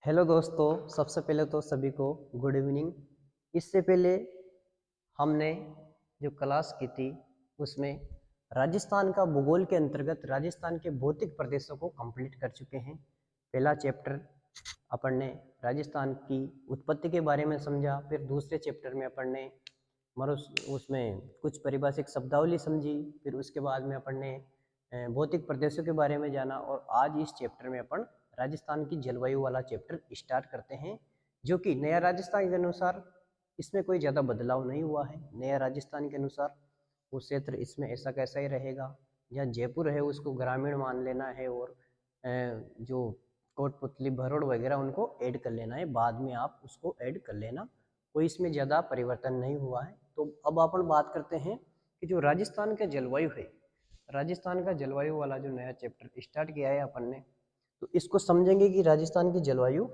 Hello दोस्तों, सबसे पहले तो सभी को गुड इवनिंग। इससे पहले हमने जो क्लास की थी उसमें राजस्थान का भूगोल के अंतर्गत राजस्थान के भौतिक प्रदेशों को कंप्लीट कर चुके हैं। पहला चैप्टर अपन ने राजस्थान की उत्पत्ति के बारे में समझा, फिर दूसरे चैप्टर में अपन ने उसमें कुछ पारिभाषिक शब्दावली समझी, फिर उसके बाद में अपन ने भौतिक प्रदेशों के बारे में जाना, और आज इस चैप्टर में अपन राजस्थान की जलवायु वाला चैप्टर स्टार्ट करते हैं, जो कि नया राजस्थान के अनुसार इसमें कोई ज़्यादा बदलाव नहीं हुआ है। नया राजस्थान के अनुसार वो क्षेत्र इसमें ऐसा कैसा ही रहेगा। जहाँ जयपुर है उसको ग्रामीण मान लेना है, और जो कोटपुतली भरोड़ वगैरह उनको ऐड कर लेना है, बाद में आप उसको ऐड कर लेना, कोई इसमें ज़्यादा परिवर्तन नहीं हुआ है। तो अब अपन बात करते हैं कि जो राजस्थान का जलवायु है, राजस्थान का जलवायु वाला जो नया चैप्टर स्टार्ट किया है अपन ने, तो इसको समझेंगे कि राजस्थान की जलवायु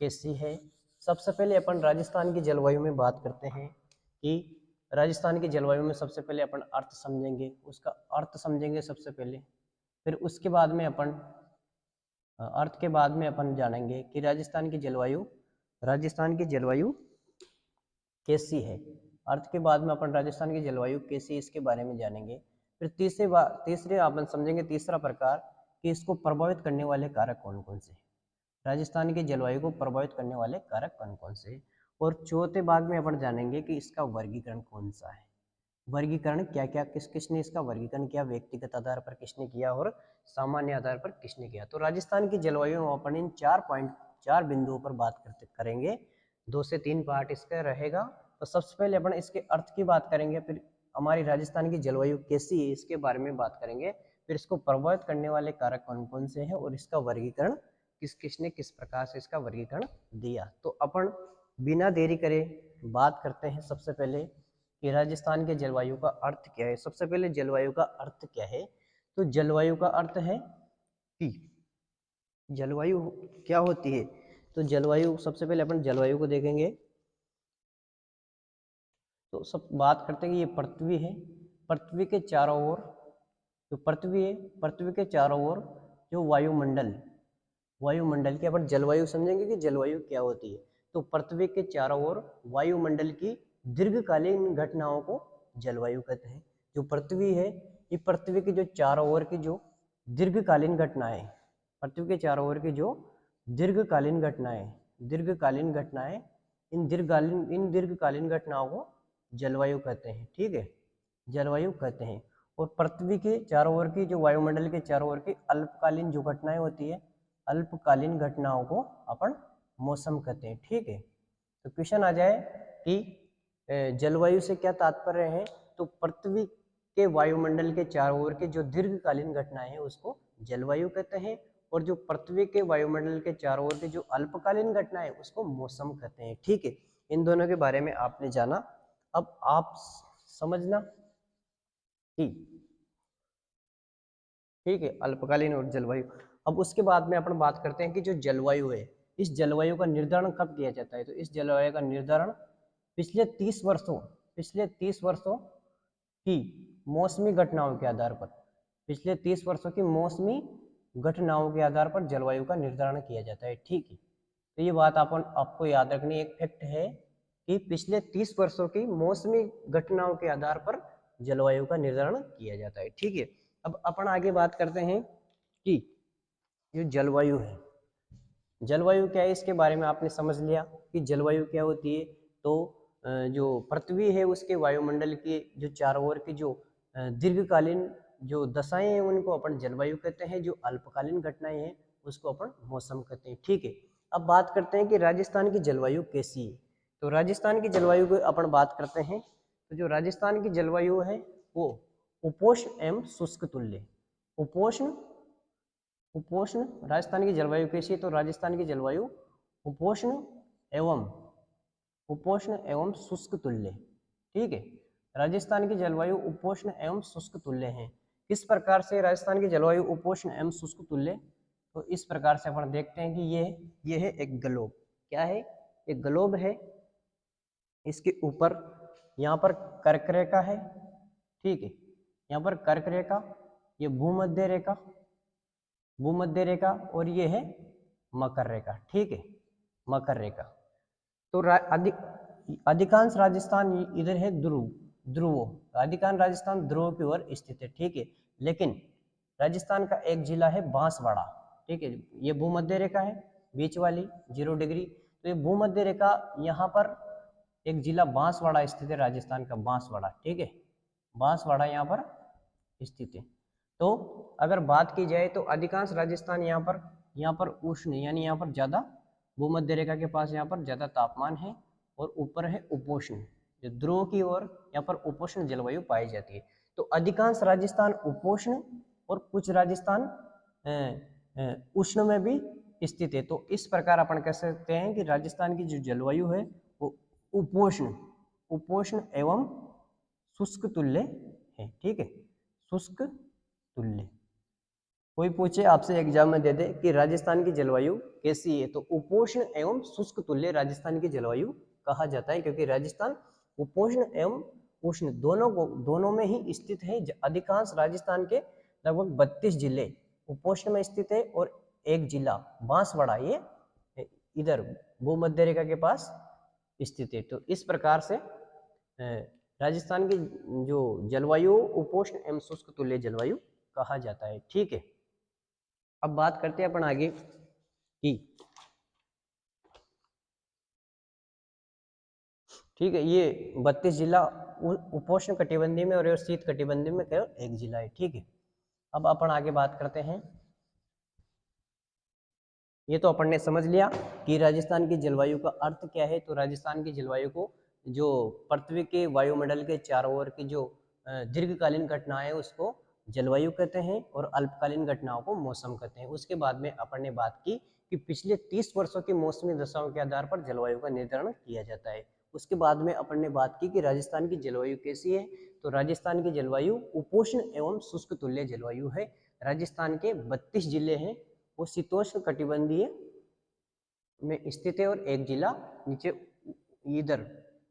कैसी है। सबसे पहले अपन राजस्थान की जलवायु में बात करते हैं कि राजस्थान की जलवायु में सबसे पहले अपन अर्थ समझेंगे, उसका अर्थ समझेंगे सबसे पहले। फिर उसके बाद में अपन अर्थ के बाद में अपन जानेंगे कि राजस्थान की जलवायु कैसी है। अर्थ के बाद में अपन राजस्थान की जलवायु कैसी है इसके बारे में जानेंगे। फिर तीसरे अपन समझेंगे तीसरा प्रकार कि इसको प्रभावित करने वाले कारक कौन कौन से हैं, राजस्थान की जलवायु को प्रभावित करने वाले कारक कौन कौन से हैं। और चौथे भाग में अपन जानेंगे कि इसका वर्गीकरण कौन सा है, वर्गीकरण क्या क्या, किस किसने इसका वर्गीकरण किया, व्यक्तिगत आधार पर किसने किया और सामान्य आधार पर किसने किया। तो राजस्थान की जलवायु में अपन इन 4 बिंदुओं पर बात करेंगे। 2 से 3 पार्ट इसका रहेगा। तो सबसे पहले अपन इसके अर्थ की बात करेंगे, फिर हमारी राजस्थान की जलवायु कैसी है इसके बारे में बात करेंगे, फिर इसको प्रभावित करने वाले कारक कौन कौन से हैं, और इसका वर्गीकरण किसने किस प्रकार से इसका वर्गीकरण दिया। तो अपन बिना देरी करे बात करते हैं सबसे पहले कि राजस्थान के जलवायु का अर्थ क्या है। सबसे पहले जलवायु का अर्थ क्या है, तो जलवायु का अर्थ है कि जलवायु क्या होती है। तो जलवायु सबसे पहले अपन जलवायु को देखेंगे, तो सब बात करते हैं कि ये पृथ्वी है, पृथ्वी के चारों ओर जो पृथ्वी है, पृथ्वी के चारों ओर जो वायुमंडल की अपन जलवायु समझेंगे कि जलवायु क्या होती है। तो पृथ्वी के चारों ओर वायुमंडल की दीर्घकालीन घटनाओं को जलवायु कहते हैं। जो पृथ्वी है, ये पृथ्वी की जो चारों ओर की जो दीर्घकालीन घटनाएं, पृथ्वी के चारों ओर की जो दीर्घकालीन घटनाएं, इन दीर्घकालीन घटनाओं को जलवायु कहते हैं। ठीक है, जलवायु कहते हैं। और पृथ्वी के चारों ओर की जो वायुमंडल के चारों ओर की अल्पकालीन जो घटनाएं होती है, अल्पकालीन घटनाओं को अपन मौसम कहते हैं। ठीक है, तो क्वेश्चन आ जाए कि जलवायु से क्या तात्पर्य है, तो पृथ्वी के वायुमंडल के चारों ओर की जो दीर्घकालीन घटनाएं हैं उसको जलवायु कहते हैं, और जो पृथ्वी के वायुमंडल के चारों ओर की जो अल्पकालीन घटनाएं उसको मौसम कहते हैं। ठीक है, इन दोनों के बारे में आपने जाना। अब आप समझना कि ठीक है, अल्पकालीन और जलवायु। अब उसके बाद में अपन बात करते हैं कि जो जलवायु है, इस जलवायु का निर्धारण कब किया जाता है। तो इस जलवायु का निर्धारण पिछले 30 वर्षों की मौसमी घटनाओं के आधार पर, पिछले 30 वर्षों की मौसमी घटनाओं के आधार पर जलवायु का निर्धारण किया जाता है। ठीक है, तो ये बात आपको याद रखनी, एक फैक्ट है कि पिछले 30 वर्षों की मौसमी घटनाओं के आधार पर जलवायु का निर्धारण किया जाता है। ठीक है, अब अपन आगे बात करते हैं कि जो जलवायु है, जलवायु क्या है इसके बारे में आपने समझ लिया कि जलवायु क्या होती है। तो जो पृथ्वी है उसके वायुमंडल के जो चारों ओर की जो दीर्घकालीन जो दशाएं हैं उनको अपन जलवायु कहते हैं, जो अल्पकालीन घटनाएं हैं उसको अपन मौसम कहते हैं। ठीक है, अब बात करते हैं कि राजस्थान की जलवायु कैसी है। तो राजस्थान की जलवायु को अपन बात करते हैं, तो जो राजस्थान की जलवायु है वो उपोष्ण एवं शुष्क तुल्य, उपोष्ण उपोष्ण राजस्थान की जलवायु कैसी है, तो राजस्थान की जलवायु उपोष्ण एवं शुष्क तुल्य। ठीक है, राजस्थान की जलवायु उपोष्ण एवं शुष्क तुल्य है। किस प्रकार से राजस्थान की जलवायु उपोष्ण एवं शुष्क तुल्य, तो इस प्रकार से अपन देखते हैं कि ये है एक ग्लोब। क्या है, एक ग्लोब है, इसके ऊपर यहाँ पर कर्क रेखा है। ठीक है, यहाँ पर कर्क रेखा, ये भूमध्य रेखा, भूमध्य रेखा और ये है मकर रेखा, ठीक है, मकर रेखा। तो अधिकांश राजस्थान इधर है ध्रुवों, अधिकांश राजस्थान ध्रुवों की ओर स्थित है, ठीक है। लेकिन राजस्थान का एक जिला है बांसवाड़ा, ठीक है, ये भूमध्य रेखा है बीच वाली 0 डिग्री। तो ये भूमध्य रेखा यहाँ पर एक जिला बांसवाड़ा स्थित है, राजस्थान का बांसवाड़ा, ठीक है, बांसवाड़ा यहाँ पर स्थित है। तो अगर बात की जाए तो अधिकांश राजस्थान यहाँ पर उष्ण यानी यहाँ पर ज्यादा भूमध्य रेखा के पास यहाँ पर ज्यादा तापमान है, और ऊपर है उपोष्ण, जो ध्रुव की ओर यहाँ पर उपोष्ण जलवायु पाई जाती है। तो अधिकांश राजस्थान उपोष्ण और कुछ राजस्थान उष्ण में भी स्थित है। तो इस प्रकार अपन कह सकते हैं कि राजस्थान की जो जलवायु है वो उपोष्ण एवं शुष्क तुल्य है, ठीक है, शुष्क तुल्य। कोई पूछे आपसे एग्जाम में दे दे कि राजस्थान की जलवायु कैसी है, तो उपोष्ण एवं शुष्क तुल्य राजस्थान की जलवायु कहा जाता है, क्योंकि राजस्थान उपोष्ण एवं उष्ण दोनों में ही स्थित है। अधिकांश राजस्थान के लगभग 32 जिले उपोष्ण में स्थित है, और एक जिला बांसवाड़ा ये इधर भूमध्य रेखा के पास स्थित है। तो इस प्रकार से राजस्थान की जो जलवायु उपोष्ण एवं शुष्क तुल्य जलवायु कहा जाता है, ठीक है। अब बात करते हैं अपन आगे की, ठीक है, ये 32 जिला उपोष्ण कटिबंधीय में और शीत कटिबंधीय में केवल एक जिला है, ठीक है। अब अपन आगे बात करते हैं, ये तो अपन ने समझ लिया कि राजस्थान की जलवायु का अर्थ क्या है। तो राजस्थान की जलवायु को जो पृथ्वी के वायुमंडल के चारों ओर की जो दीर्घकालीन घटनाएं है उसको जलवायु कहते हैं, और अल्पकालीन घटनाओं को मौसम कहते हैं। उसके बाद में अपन ने बात की कि पिछले 30 वर्षों की मौसमी दशाओं के आधार पर जलवायु का निर्धारण किया जाता है। उसके बाद में अपन ने बात की कि राजस्थान की जलवायु कैसी है। तो राजस्थान की जलवायु उपोष्ण एवं शुष्क तुल्य जलवायु है। राजस्थान के 32 जिले हैं वो शीतोष्ण कटिबंधीय में स्थित है, और एक जिला नीचे इधर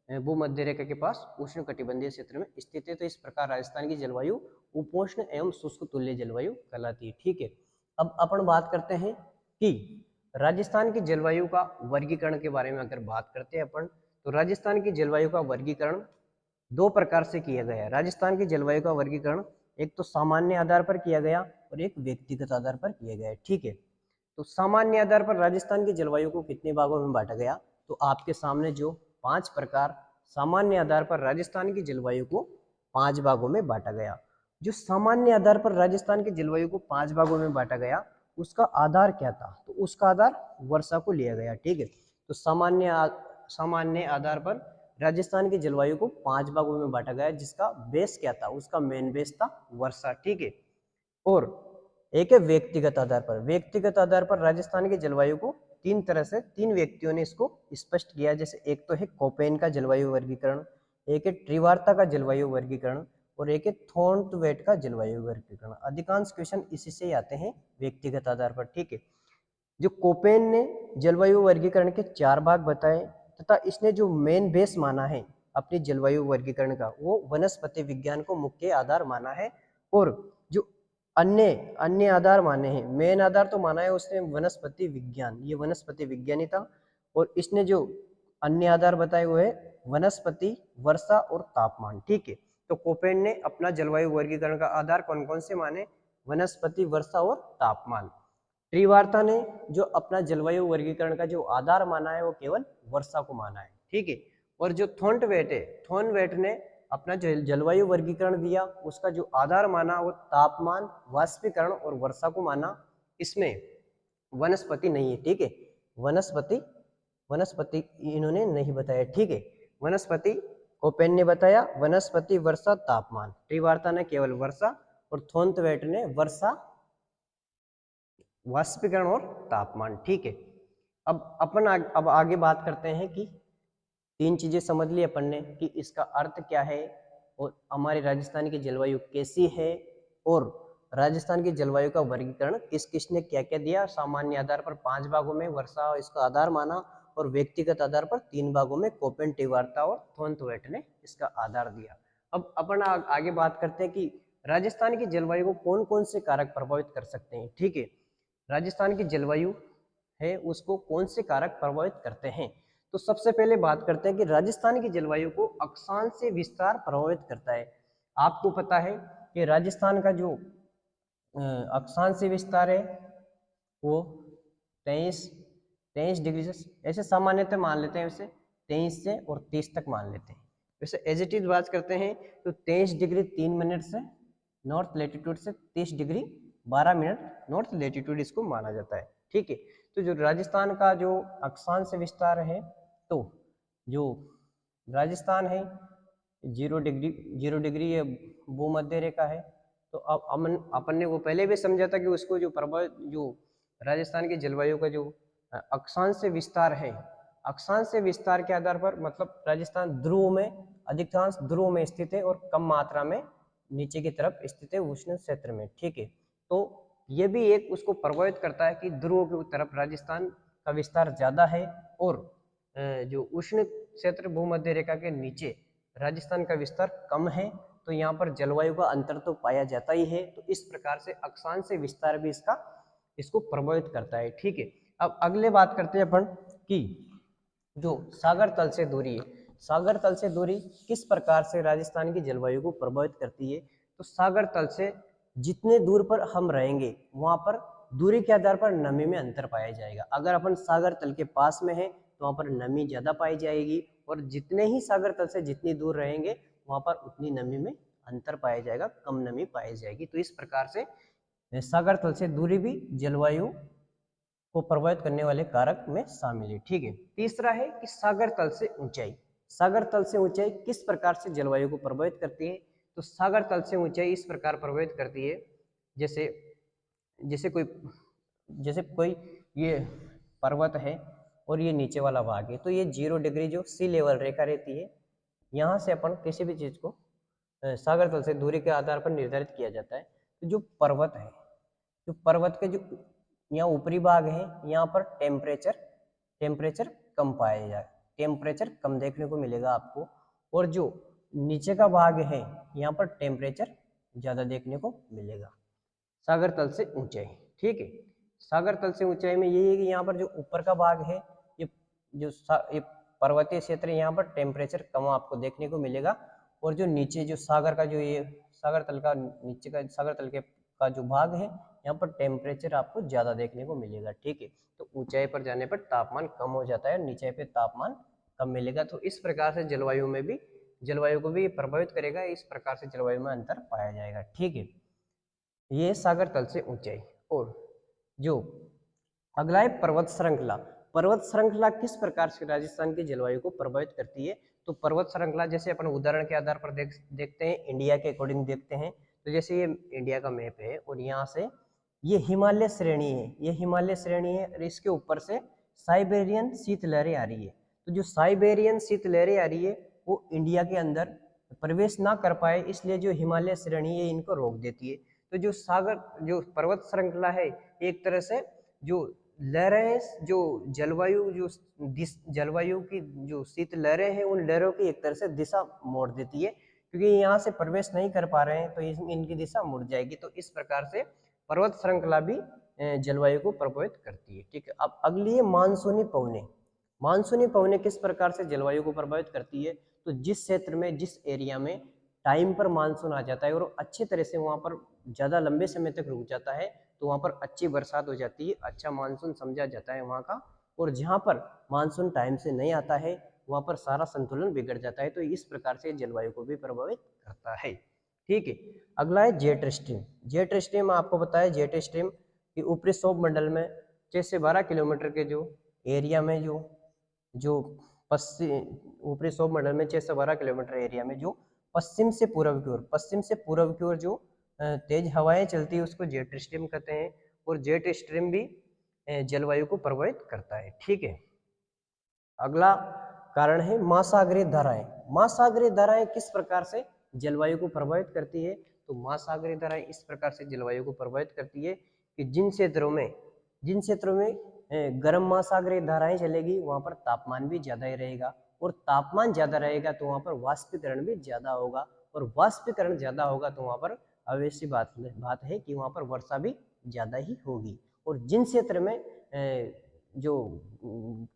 भूमध्य रेखा के पास उष्ण कटिबंधीय क्षेत्र में स्थित है। तो इस प्रकार राजस्थान की जलवायु उपोष्ण एवं शुष्क तुल्य जलवायु कहलाती है, ठीक है। अब अपन बात करते हैं कि राजस्थान की जलवायु का वर्गीकरण के बारे में अगर बात करते हैं अपन, तो राजस्थान की जलवायु का वर्गीकरण 2 प्रकार से किया गया है। राजस्थान की जलवायु का वर्गीकरण एक तो सामान्य आधार पर किया गया और एक व्यक्तिगत आधार पर किया गया है, ठीक है। तो सामान्य आधार पर राजस्थान की जलवायु को कितने भागों में बांटा गया, तो आपके सामने जो 5 प्रकार सामान्य आधार पर राजस्थान की जलवायु को 5 भागों में बांटा गया। जो सामान्य आधार पर राजस्थान की जलवायु को 5 भागों में बांटा गया उसका आधार क्या था, तो उसका आधार वर्षा को लिया गया, ठीक है। तो सामान्य आधार पर राजस्थान की जलवायु को 5 भागों में बांटा गया, जिसका बेस क्या था, उसका मेन बेस था वर्षा, ठीक है। और एक है व्यक्तिगत आधार पर, व्यक्तिगत आधार पर राजस्थान की जलवायु को 3 तरह से 3 व्यक्तियों ने इसको स्पष्ट किया। जैसे एक तो है कोपेन का जलवायु वर्गीकरण, एक है ट्रिवार्ता का जलवायु वर्गीकरण, और एक है थॉर्नवेट का जलवायु वर्गीकरण। अधिकांश क्वेश्चन इसी से आते हैं व्यक्तिगत आधार पर, ठीक है। जो कोपेन ने जलवायु वर्गीकरण के 4 भाग बताए, तथा इसने जो मेन बेस माना है अपनी जलवायु वर्गीकरण का, वो वनस्पति विज्ञान को मुख्य आधार माना है। और जो अन्य अन्य आधार माने हैं, मेन आधार तो माना है उसने वनस्पति विज्ञान, ये वनस्पति विज्ञानी था। और इसने जो अन्य आधार बताए हुए है वनस्पति, वर्षा और तापमान, ठीक है। तो कोपेन ने अपना जलवायु वर्गीकरण का आधार कौन कौन से माने, वनस्पति, वर्षा और तापमान। ट्रिवार्ता ने जो अपना जलवायु वर्गीकरण का जो आधार माना है वो केवल वर्षा को माना है, ठीक है। और जो थॉर्नवेट है, थॉर्नवेट ने अपना जलवायु वर्गीकरण दिया, उसका जो आधार माना वो तापमान, वाष्पीकरण और वर्षा को माना। इसमें वनस्पति नहीं है, ठीक है, वनस्पति इन्होंने नहीं बताया, ठीक है। वनस्पति कोपेन ने बताया, वनस्पति, वर्षा, तापमान। ट्रिवार्ता ने केवल वर्षा, और थॉर्नवेट ने वर्षा, वाष्पीकरण और तापमान, ठीक है। अब आगे बात करते हैं कि 3 चीजें समझ ली अपन ने कि इसका अर्थ क्या है, और हमारी राजस्थान की जलवायु कैसी है, और राजस्थान की जलवायु का वर्गीकरण किस किसने क्या क्या दिया। सामान्य आधार पर 5 भागों में वर्षा इसका आधार माना, और व्यक्तिगत आधार पर 3 भागों में कोपेन, ट्रिवार्ता और थॉर्नवेट ने इसका आधार दिया। अब अपन आगे बात करते हैं कि राजस्थान की जलवायु को कौन कौन से कारक प्रभावित कर सकते हैं, ठीक है। राजस्थान की जलवायु है उसको कौन से कारक प्रभावित करते हैं। तो सबसे पहले बात करते हैं कि राजस्थान की जलवायु को अक्षांशीय विस्तार प्रभावित करता है। आपको पता है कि राजस्थान का जो अक्षांशीय विस्तार है वो 23 डिग्री से, ऐसे सामान्यतः मान लेते हैं, वैसे 23 से और 30 तक मान लेते हैं। वैसे एज इट इज बात करते हैं तो 23 डिग्री 3 मिनट से नॉर्थ लेटीट्यूड से 30 डिग्री 12 मिनट नॉर्थ लेटीट्यूड इसको माना जाता है। ठीक है, तो जो राजस्थान का जो अक्षांश विस्तार है, तो जो राजस्थान है 0 डिग्री ये भूमध्य रेखा है। तो अब अपन ने वो पहले भी समझा था कि उसको जो प्रभावित जो राजस्थान की जलवायु का जो अक्षांश विस्तार है, अक्षांश विस्तार के आधार पर मतलब राजस्थान ध्रुव में, अधिकांश ध्रुव में स्थित है और कम मात्रा में नीचे की तरफ स्थित है उष्ण क्षेत्र में। ठीक है, तो ये भी एक उसको प्रभावित करता है कि ध्रुव की तरफ राजस्थान का विस्तार ज्यादा है और जो उष्ण क्षेत्र भूमध्य रेखा के नीचे राजस्थान का विस्तार कम है। तो यहाँ पर जलवायु का अंतर तो पाया जाता ही है। तो इस प्रकार से अक्षांश विस्तार भी इसको प्रभावित करता है। ठीक है, अब अगले बात करते हैं अपन कि जो सागर तल से दूरी है, सागर तल से दूरी किस प्रकार से राजस्थान की जलवायु को प्रभावित करती है। तो सागर तल से जितने दूर पर हम रहेंगे वहां पर दूरी के आधार पर नमी में अंतर पाया जाएगा। अगर अपन सागर तल के पास में है तो वहां पर नमी ज्यादा पाई जाएगी और जितने ही सागर तल से जितनी दूर रहेंगे वहां पर उतनी नमी में अंतर पाया जाएगा, कम नमी पाई जाएगी। तो इस प्रकार से सागर तल से दूरी भी जलवायु को प्रभावित करने वाले कारक में शामिल है। ठीक है, तीसरा है कि सागर तल से ऊंचाई। सागर तल से ऊंचाई किस प्रकार से जलवायु को प्रभावित करती है। तो सागर तल से ऊंचाई इस प्रकार प्रभावित करती है, जैसे जैसे कोई ये पर्वत है और ये नीचे वाला भाग है, तो ये 0 डिग्री जो सी लेवल रेखा रहती है, यहाँ से अपन किसी भी चीज को सागर तल से दूरी के आधार पर निर्धारित किया जाता है। तो जो पर्वत है, जो पर्वत के जो यहाँ ऊपरी भाग है, यहाँ पर टेम्परेचर कम पाया जाए, टेम्परेचर कम देखने को मिलेगा आपको। और जो नीचे का भाग है यहाँ पर टेम्परेचर ज्यादा देखने को मिलेगा सागर तल से ऊंचाई। ठीक है, सागर तल से ऊंचाई में यही है कि यहाँ पर जो ऊपर का भाग है, ये पर्वतीय क्षेत्र, यहाँ पर टेम्परेचर कम आपको देखने को मिलेगा। और जो नीचे जो सागर का जो ये सागर तल का नीचे का सागर तल के का जो भाग है, यहाँ पर टेम्परेचर आपको ज्यादा देखने को मिलेगा। ठीक है, तो ऊंचाई पर जाने पर तापमान कम हो जाता है, नीचे पे तापमान कम मिलेगा। तो इस प्रकार से जलवायु को भी प्रभावित करेगा, इस प्रकार से जलवायु में अंतर पाया जाएगा। ठीक है, ये सागर तल से ऊंचाई। और जो अगला है पर्वत श्रृंखला। पर्वत श्रृंखला किस प्रकार से राजस्थान की जलवायु को प्रभावित करती है। तो पर्वत श्रृंखला जैसे अपन उदाहरण के आधार पर देखते हैं, इंडिया के अकॉर्डिंग देखते हैं। तो जैसे ये इंडिया का मैप है और यहाँ से ये हिमालय श्रेणी है, ये हिमालय श्रेणी है और इसके ऊपर से साइबेरियन शीतलहरें आ रही है। तो जो साइबेरियन शीतलहरें आ रही है वो इंडिया के अंदर प्रवेश ना कर पाए, इसलिए जो हिमालय श्रेणी है इनको रोक देती है। तो जो पर्वत श्रृंखला है, एक तरह से जो लहरें, जो जलवायु की जो शीत लहरें हैं, उन लहरों की एक तरह से दिशा मोड़ देती है, क्योंकि यहाँ से प्रवेश नहीं कर पा रहे हैं तो इनकी दिशा मुड़ जाएगी। तो इस प्रकार से पर्वत श्रृंखला भी जलवायु को प्रभावित करती है। ठीक है, अब अगली है मानसूनी पवनें। मानसूनी पवनें किस प्रकार से जलवायु को प्रभावित करती है। तो जिस क्षेत्र में, जिस एरिया में टाइम पर मानसून आ जाता है और अच्छी तरह से वहां पर ज्यादा लंबे समय तक रुक जाता है, तो वहां पर अच्छी बरसात हो जाती है, अच्छा मानसून समझा जाता है वहां का। और जहां पर मानसून टाइम से नहीं आता है वहां पर सारा संतुलन बिगड़ जाता है। तो इस प्रकार से जलवायु को भी प्रभावित करता है। ठीक है, अगला है जेट स्ट्रीम। जेट स्ट्रीम आपको पता है, जेट स्ट्रीम की ऊपरी सौभ मंडल में 6 से 12 किलोमीटर के जो एरिया में जो पश्चिम ऊपरी सौभ मंडल में 6 से 12 किलोमीटर एरिया में जो पश्चिम से पूर्व की ओर जो तेज हवाएं चलती है उसको जेट स्ट्रीम कहते हैं। और जेट स्ट्रीम भी जलवायु को प्रभावित करता है। ठीक है, अगला कारण है महासागरीय धाराएं। महासागरीय धाराएं किस प्रकार से जलवायु को प्रभावित करती है। तो महासागरीय धाराएं इस प्रकार से जलवायु को प्रभावित करती है कि जिन क्षेत्रों में गर्म महासागरीय धाराएं चलेगी वहां पर तापमान भी ज्यादा ही रहेगा, और तापमान ज्यादा रहेगा तो वहां पर वाष्पीकरण भी ज्यादा होगा, और वाष्पीकरण ज्यादा होगा तो वहां पर अवश्य बात है कि वहां पर वर्षा भी ज्यादा ही होगी। और जिन क्षेत्र में जो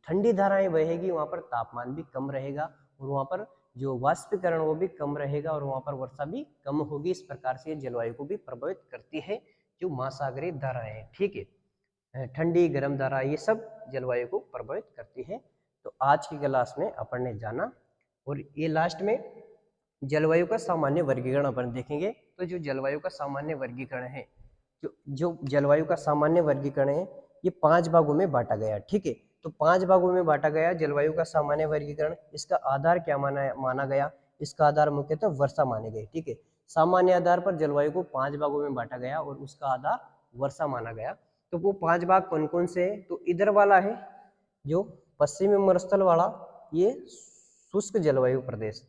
ठंडी धाराएं बहेगी वहां पर तापमान भी कम रहेगा और वहां पर जो वाष्पीकरण वो भी कम रहेगा और वहां पर वर्षा भी कम होगी। इस प्रकार से जलवायु को भी प्रभावित करती है जो महासागरीय धाराएं हैं। ठीक है, ठंडी गर्म धारा ये सब जलवायु को प्रभावित करती है। तो आज की क्लास में अपन ने जाना और ये लास्ट में जलवायु का सामान्य वर्गीकरण अपन देखेंगे। तो जो जलवायु का सामान्य वर्गीकरण है, जो जलवायु का सामान्य वर्गीकरण है ये 5 भागों में बांटा गया। ठीक है, तो 5 भागों में बांटा गया जलवायु का सामान्य वर्गीकरण। इसका आधार क्या माना गया? इसका आधार मुख्यतः वर्षा माने गए। ठीक है, सामान्य आधार पर जलवायु को 5 भागों में बांटा गया और उसका आधार वर्षा माना गया। तो वो 5 भाग कौन कौन से है? तो इधर वाला है जो पश्चिमी मरुस्थल वाला, ये शुष्क जलवायु प्रदेश,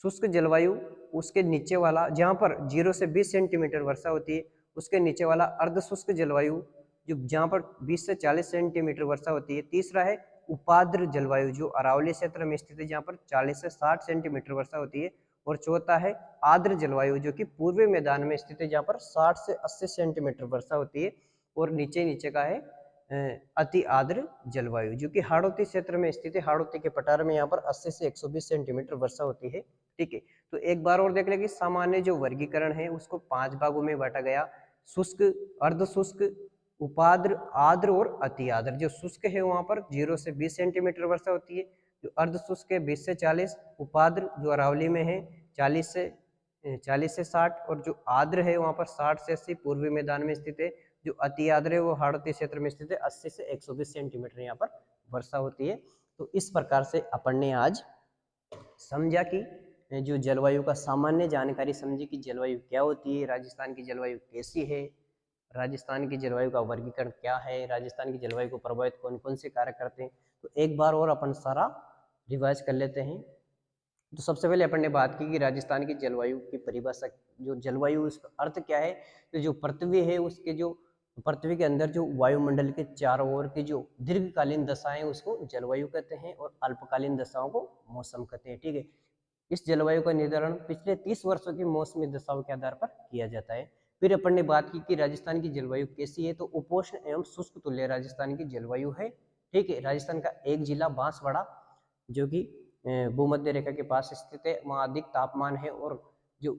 शुष्क जलवायु। उसके नीचे वाला जहाँ पर 0 से 20 सेंटीमीटर वर्षा होती है, उसके नीचे वाला अर्ध शुष्क जलवायु जो जहाँ पर 20 से 40 सेंटीमीटर वर्षा होती है। तीसरा है उपाद्र जलवायु जो अरावली क्षेत्र में स्थित है, जहाँ पर 40 से 60 सेंटीमीटर वर्षा होती है। और चौथा है आर्द्र जलवायु जो कि पूर्वी मैदान में स्थित है, जहाँ पर 60 से 80 सेंटीमीटर वर्षा होती है। और नीचे का है अति आर्द्र जलवायु जो कि हाड़ौती क्षेत्र में स्थित है। हाड़ौती के पठार में यहाँ पर 80 से 120 सेंटीमीटर वर्षा होती है। ठीक है, तो एक बार और देख ले कि सामान्य जो वर्गीकरण है उसको 5 भागों में बांटा गया। शुष्क, अर्ध शुष्क, उपाद्र, आर्द्र और अति आर्द्र। जो शुष्क है वहां पर 0 से 20 सेंटीमीटर वर्षा होती है। जो अर्ध शुष्क है 20 से 40, उपाद्र जो अरावली में है 40 से 60, और जो आर्द्र है वहां पर 60 से 80 पूर्वी मैदान में स्थित है। जो अति आर्द्र है वो हाड़ौती क्षेत्र में स्थित है, 80 से 120 सेंटीमीटर यहाँ पर वर्षा होती है। तो इस प्रकार से अपन ने आज समझा कि जो जलवायु का सामान्य जानकारी समझी कि जलवायु क्या होती है, राजस्थान की जलवायु कैसी है, राजस्थान की जलवायु का वर्गीकरण क्या है, राजस्थान की जलवायु को प्रभावित कौन कौन से कारक करते हैं। तो एक बार और अपन सारा रिवाइज कर लेते हैं। तो सबसे पहले अपन ने बात की कि राजस्थान की जलवायु की परिभाषा, जो जलवायु उसका अर्थ क्या है। तो जो पृथ्वी है उसके जो पृथ्वी के अंदर जो वायुमंडल के चारों ओर की जो दीर्घकालीन दशाएं उसको जलवायु कहते हैं और अल्पकालीन दशाओं को मौसम कहते हैं। ठीक है, इस जलवायु का निर्धारण पिछले 30 वर्षों की मौसमी दशाओं के आधार पर किया जाता है। फिर अपन ने बात की कि राजस्थान की जलवायु कैसी है। तो उपोष्ण एवं शुष्क तुल्य राजस्थान की जलवायु है। ठीक है, राजस्थान का एक जिला बांसवाड़ा जो कि भूमध्य रेखा के पास स्थित है, वहाँ अधिक तापमान है। और जो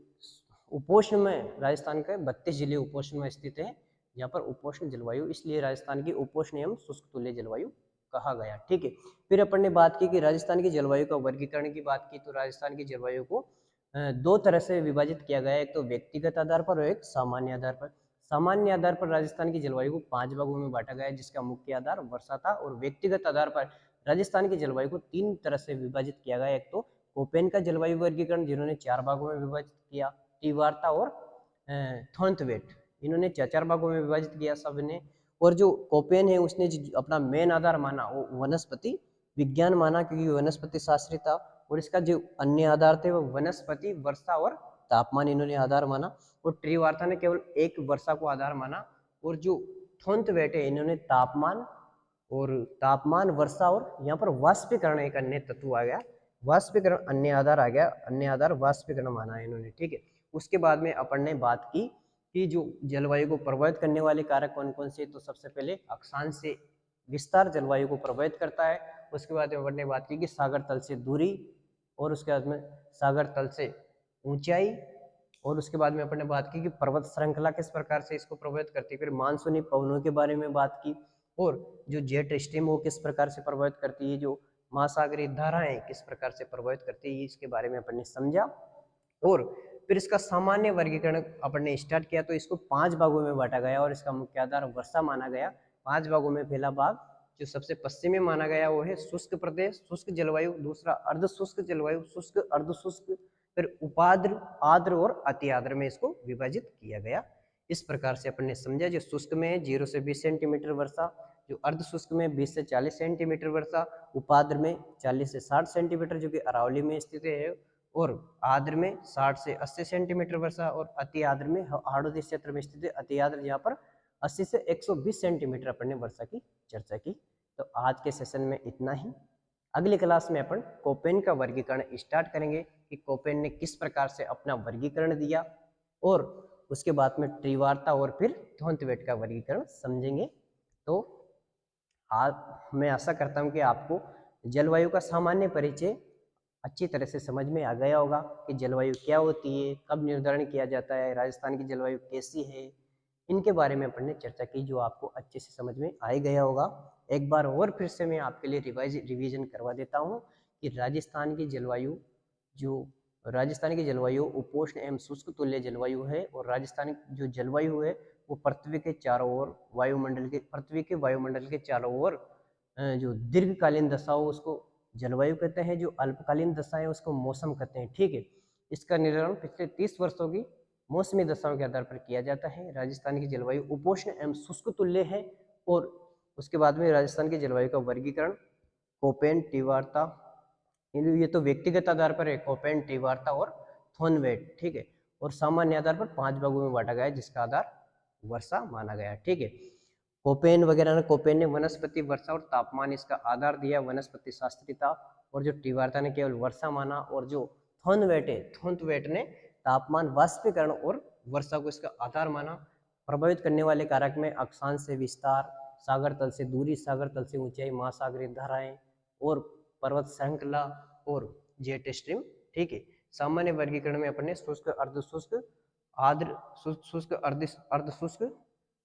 उपोष्ण में राजस्थान के 32 जिले उपोष्ण में स्थित है, यहाँ पर उपोष्ण जलवायु, इसलिए राजस्थान की उपोष्ण एवं शुष्क तुल्य जलवायु कहा गया। ठीक है, फिर अपन ने बात की कि राजस्थान की जलवायु का वर्गीकरण की बात की। तो राजस्थान की जलवायु को 2 तरह से विभाजित किया गया है, एक तो व्यक्तिगत आधार पर और एक सामान्य आधार पर। सामान्य आधार पर राजस्थान की जलवायु को 5 भागों में बांटा गया है, जिसका मुख्य आधार वर्षा था। और व्यक्तिगत आधार पर राजस्थान की जलवायु को 3 तरह से विभाजित किया गया है, एक तो कोपेन का जलवायु वर्गीकरण जिन्होंने 4 भागों में विभाजित किया, तीव्रता और थोंथवेट, इन्होंने 4 भागों में विभाजित किया सबने। और जो कोपेन है उसने अपना मेन आधार माना वो वनस्पति विज्ञान माना, क्योंकि वनस्पति शास्त्री था। और इसका जो अन्य आधार थे वो वनस्पति, वर्षा और तापमान इन्होंने आधार माना। और ट्रीवार्ता ने केवल एक वर्षा को आधार माना। और जो थोंथवेट है इन्होंने तापमान, वर्षा और यहाँ पर वाष्पीकरण एक अन्य तत्व आ गया, वाष्पीकरण अन्य आधार आ गया, अन्य आधार वाष्पीकरण माना है इन्होंने। ठीक है, उसके बाद में अपन ने बात की कि जो जलवायु को प्रभावित करने वाले कारक कौन कौन से। तो सबसे पहले अक्षांश से विस्तार जलवायु को प्रभावित करता है। उसके बाद में अपन ने बात की कि सागर तल से दूरी, और उसके बाद में सागर तल से ऊंचाई, और उसके बाद में अपन ने बात की कि पर्वत श्रृंखला किस प्रकार से इसको प्रभावित करती है। फिर मानसूनी पवनों के बारे में बात की, और जो जेट स्ट्रीम वो किस प्रकार से प्रभावित करती है, जो महासागरीय धाराएं किस प्रकार से प्रभावित करती है, इसके बारे में अपन ने समझा। और फिर इसका सामान्य वर्गीकरण अपन ने स्टार्ट किया। तो इसको 5 भागों में बांटा गया और इसका मुख्य आधार वर्षा माना गया। 5 भागों में पहला भाग जो सबसे पश्चिमी माना गया वो है शुष्क प्रदेश, शुष्क जलवायु। दूसरा अर्ध शुष्क जलवायु, शुष्क, अर्ध शुष्क। फिर उपाद्र, आर्द्र और अति आर्द्र में इसको विभाजित किया गया। इस प्रकार से अपन ने समझा। जो शुष्क में 0 से 20 सेंटीमीटर वर्षा, जो अर्ध शुष्क में 20 से 40 सेंटीमीटर वर्षा, उपाद्र में 40 से 60 सेंटीमीटर जो कि अरावली में स्थित है, और आर्द्र में 60 से 80 सेंटीमीटर वर्षा, और अति आर्द्र में हाड़ौती क्षेत्र में स्थित है अति आर्द्र, जहाँ पर 80 से 120 सेंटीमीटर अपन ने वर्षा की चर्चा की। तो आज के सेशन में इतना ही। अगली क्लास में अपन कोपेन का वर्गीकरण स्टार्ट करेंगे कि कोपेन ने किस प्रकार से अपना वर्गीकरण दिया, और उसके बाद में त्रिवार्ता और फिर थोंथवेट का वर्गीकरण समझेंगे। तो आप मैं आशा करता हूँ कि आपको जलवायु का सामान्य परिचय अच्छी तरह से समझ में आ गया होगा कि जलवायु क्या होती है, कब निर्धारण किया जाता है, राजस्थान की जलवायु कैसी है, इनके बारे में अपन ने चर्चा की जो आपको अच्छे से समझ में आ ही गया होगा। एक बार और फिर से मैं आपके लिए रिवीजन करवा देता हूँ कि राजस्थान की जलवायु उपोष्ण एवं शुष्क तुल्य जलवायु है और राजस्थान की जो जलवायु है वो पृथ्वी के वायुमंडल के चारों ओर जो दीर्घकालीन दशा हो उसको जलवायु कहते हैं, जो अल्पकालीन दशा है उसको मौसम कहते हैं। ठीक है, इसका निर्धारण पिछले 30 वर्षों की मौसमी दशाओं के आधार पर किया जाता है। राजस्थान की जलवायु उपोष्ण एवं शुष्क तुल्य है। और उसके बाद में राजस्थान की जलवायु का वर्गीकरण कोपेन, तीव्रता, ये तो व्यक्तिगत आधार पर है, कोपेन, तीव्रता और थोनवेट। ठीक है, और सामान्य आधार पर 5 भागों में बांटा गया है जिसका आधार वर्षा माना गया है। ठीक है, कोपेन ने वनस्पति वर्षा और तापमान इसका आधार दिया, वनस्पति शास्त्रीयता, और जो तीव्रता ने केवल वर्षा माना, और जो थोनवेट ने तापमान, वाष्पीकरण और वर्षा को इसका आधार माना। प्रभावित करने वाले कारक में अक्षांश से विस्तार, सागर तल से दूरी, सागर तल से ऊंचाई, महासागरीय धाराएं और पर्वत श्रृंखला और जेट स्ट्रीम। ठीक है, सामान्य वर्गीकरण में अपने शुष्क, अर्धशुष्क, आर्द्र, शुष्क, अर्धशुष्क,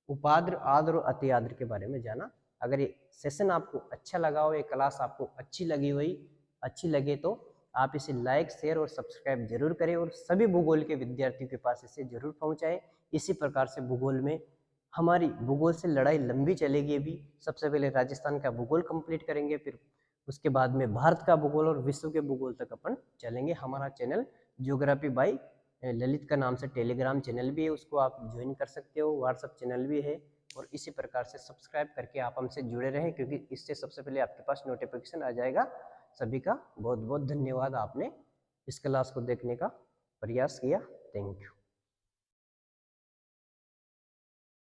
उपाद्र, आर्द्र और अति आर्द्र के बारे में जाना। अगर ये सेशन आपको अच्छा लगा हो, ये क्लास आपको अच्छी लगे तो आप इसे लाइक, शेयर और सब्सक्राइब जरूर करें और सभी भूगोल के विद्यार्थियों के पास इसे जरूर पहुंचाएं। इसी प्रकार से भूगोल में हमारी भूगोल से लड़ाई लंबी चलेगी। अभी सबसे पहले राजस्थान का भूगोल कंप्लीट करेंगे, फिर उसके बाद में भारत का भूगोल और विश्व के भूगोल तक अपन चलेंगे। हमारा चैनल ज्योग्राफी बाई ललित का नाम से टेलीग्राम चैनल भी है, उसको आप ज्वाइन कर सकते हो, व्हाट्सएप चैनल भी है। और इसी प्रकार से सब्सक्राइब करके आप हमसे जुड़े रहें, क्योंकि इससे सबसे पहले आपके पास नोटिफिकेशन आ जाएगा। सभी का बहुत बहुत धन्यवाद, आपने इस क्लास को देखने का प्रयास किया। Thank you.